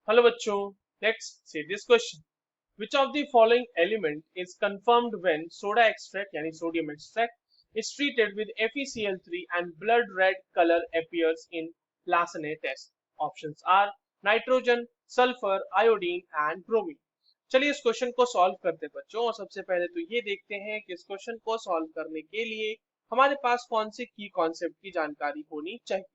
Hello बच्चों, let's see this question. Which of the following element is confirmed when soda extract यानी sodium extract is treated with FeCl3 and blood red color appears in Lassene test? Options are nitrogen, sulfur, iodine and bromine. चलिए इस question को solve करते हैं बच्चों, और सबसे पहले तो ये देखते हैं कि इस क्वेश्चन को सॉल्व करने के लिए हमारे पास कौन से की कॉन्सेप्ट की जानकारी होनी चाहिए।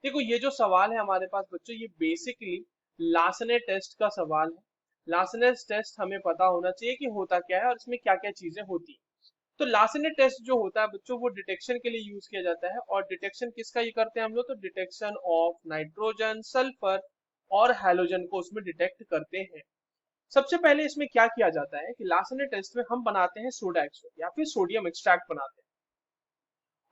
देखो, ये जो सवाल है हमारे पास बच्चों, ये बेसिकली लासने टेस्ट का सवाल है। लासनेस टेस्ट हमें पता होना चाहिए कि होता क्या है और इसमें क्या क्या चीजें होती हैं। तो लासने टेस्ट जो होता है बच्चों, वो डिटेक्शन के लिए यूज किया जाता है। और डिटेक्शन किसका ये करते हैं हम लोग? तो डिटेक्शन ऑफ नाइट्रोजन, सल्फर और हैलोजन को उसमें डिटेक्ट करते हैं। सबसे पहले इसमें क्या किया जाता है कि लासने टेस्ट में हम बनाते हैं सोडा एक्सट्रैक्ट या फिर सोडियम एक्सट्रैक्ट बनाते हैं।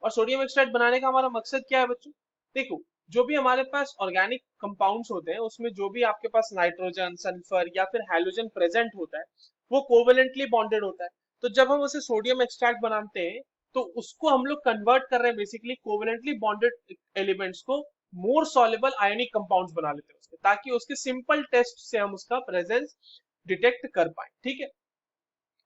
और सोडियम एक्सट्रैक्ट बनाने का हमारा मकसद क्या है बच्चों? देखो, जो भी हमारे पास ऑर्गेनिक कंपाउंड्स होते हैं उसमें जो भी आपके पास नाइट्रोजन, सल्फर या फिर हैलोजन प्रेजेंट होता है वो कोवेलेंटली बॉन्डेड होता है। तो जब हम उसे सोडियम एक्सट्रैक्ट बनाते हैं तो उसको हम लोग कन्वर्ट कर रहे हैं बेसिकली कोवेलेंटली बॉन्डेड एलिमेंट्स को मोर सॉल्युबल आयनिक कंपाउंड्स बना लेते हैं उसके, ताकि उसके सिंपल टेस्ट से हम उसका प्रेजेंस डिटेक्ट कर पाए। ठीक है,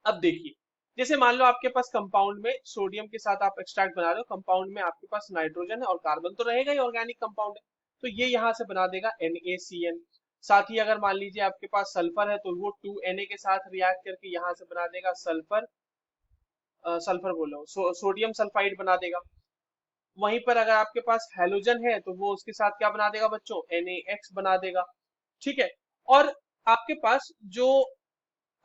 अब देखिए, जैसे मान लो आपके पास कंपाउंड में सोडियम के साथ आप एक्सट्रैक्ट बना रहे हो, कंपाउंड में आपके पास नाइट्रोजन है और कार्बन तो रहेगा ही, ऑर्गेनिक कंपाउंड है, तो ये यहाँ से बना देगा NaCN। साथ ही अगर मान लीजिए आपके पास सल्फर है तो वो 2Na के साथ रिएक्ट करके यहाँ से बना देगा सल्फर, सल्फर बोल रहा हूँ, सोडियम सल्फाइड बना देगा। वहीं पर अगर आपके पास हैलोजन है तो वो उसके साथ क्या बना देगा बच्चों? NaX बना देगा। ठीक है, और आपके पास जो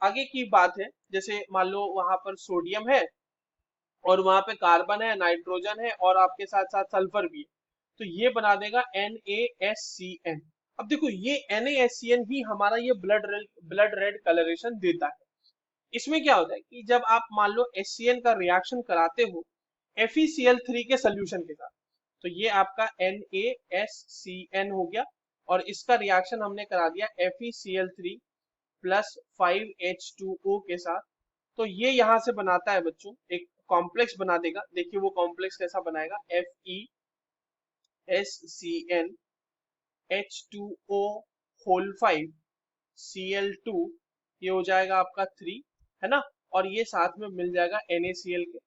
आगे की बात है, जैसे मान लो वहां पर सोडियम है और वहां पे कार्बन है, नाइट्रोजन है और आपके साथ साथ सल्फर भी है, तो ये बना देगा NaSCN। अब देखो, ये NaSCN ही हमारा ये ब्लड रेड कलरेशन देता है। इसमें क्या होता है कि जब आप मान लो HCN का रिएक्शन कराते हो FeCl3 के सोल्यूशन के साथ, तो ये आपका NaSCN हो गया, और इसका रिएक्शन हमने करा दिया FeCl3 प्लस 5H2O के साथ। तो ये यहां से बनाता है बच्चों एक कॉम्प्लेक्स बना देगा। देखिए वो कॉम्प्लेक्स कैसा बनाएगा? FeSCN H2O Cl2, ये हो जाएगा आपका 3, है ना, और ये साथ में मिल जाएगा NaCl के।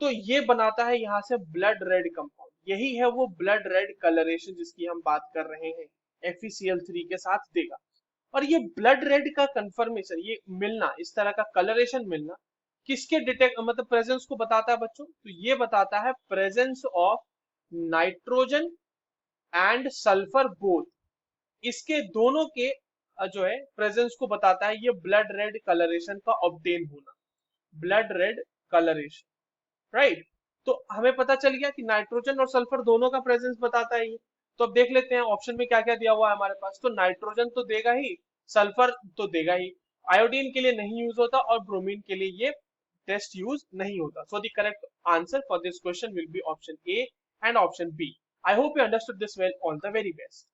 तो ये बनाता है यहाँ से ब्लड रेड कंपाउंड। यही है वो ब्लड रेड कलरेशन जिसकी हम बात कर रहे हैं, FeCl3 के साथ देगा। और ये ब्लड रेड का कंफर्मेशन, ये मिलना, इस तरह का कलरेशन मिलना किसके डिटेक्ट मतलब प्रेजेंस को बताता है बच्चों? तो ये बताता है presence of nitrogen and sulphur both, इसके दोनों के जो है प्रेजेंस को बताता है ये ब्लड रेड कलरेशन का ऑब्टेन होना, ब्लड रेड कलरेशन, राइट। तो हमें पता चल गया कि नाइट्रोजन और सल्फर दोनों का प्रेजेंस बताता है ये। तो अब देख लेते हैं ऑप्शन में क्या क्या दिया हुआ है हमारे पास। तो नाइट्रोजन तो देगा ही, सल्फर तो देगा ही, आयोडीन के लिए नहीं यूज होता और ब्रोमीन के लिए ये टेस्ट यूज नहीं होता। So the correct answer for this question will be option A and option B. I hope you understood this well. All the very best.